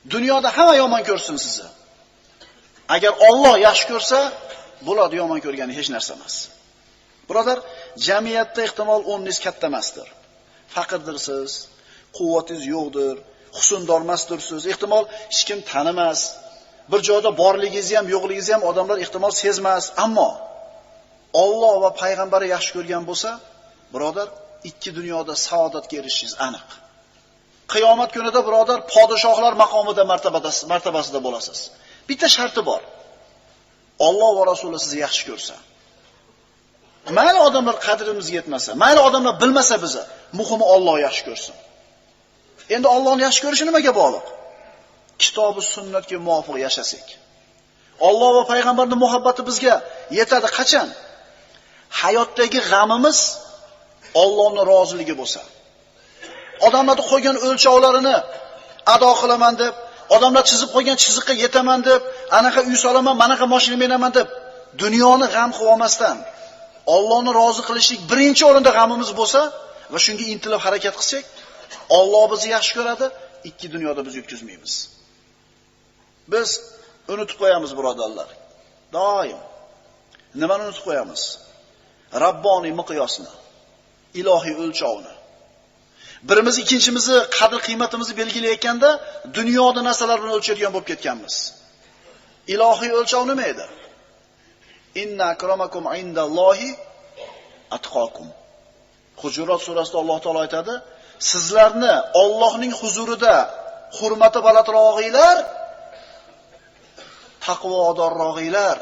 Dunyoda hamma yomon ko'rsin sizni. Agar Alloh yaxshi ko'rsa, bo'ladi yomon ko'rgani hech narsa emas. Birodar, jamiyatda ehtimol o'rningiz katta emasdir. Faqirdirsiz, quvvatingiz yo'qdir, husndor emasdirsiz, ehtimol hech kim tanimas. Bir joyda borligingizni ham, yo'qligingizni ham odamlar ehtimol sezmas, ammo Alloh va payg'ambari yaxshi ko'rgan bo'lsa, birodar, ikki dunyoda saodatga erishishingiz aniq. Qiyomat kunida birodar, podshohlar maqomida martabasida bo'lasiz. Bitta sharti bor. Alloh va Rasuli sizni yaxshi ko'rsa. Mayli odamlar qadrimizga yetmasa, mayli odamlar bilmasa bizni, muhimi Alloh yaxshi ko'rsin. Endi Allohni yaxshi ko'rishi nimaga bog'liq? Kitobi sunnatga muvofiq yashasak. Alloh va payg'ambarning muhabbati bizga yetadi qachon? Hayotdagi g'amimiz Allohning roziligi bo'lsa. Odamlarning qo'ygan o'lchovlarini ado qilaman deb, odamlar chizib qo'ygan chiziqqa yetaman deb, anaqa uy solaman, manaqa mashina minaman deb dunyoni g'am qilib olmasdan Allohni rozi qilishlik birinchi o'rinda g'amimiz bo'lsa va shunga intilib harakat qilsak, Alloh bizni yaxshi ko'radi, ikki dunyoda biz yutkizmaymiz. Biz unutib qo'yamiz birodarlar. Doim nimani unutib qo'yamiz? Rabboniy miqyosni, ilohiy o'lchovni. Birimiz ikkinchimizni qadr-qiymatimizni belgilayotganda dunyoda narsalar bilan o'lchaydigan bo'lib ketganmiz. Ilohiy o'lchov nima edi? Inna akramakum indallohi atqakum. Hujurat surasida Alloh taolo aytadi, sizlarni Allohning huzurida hurmati balandrog'inglar, taqvodorrog'inglar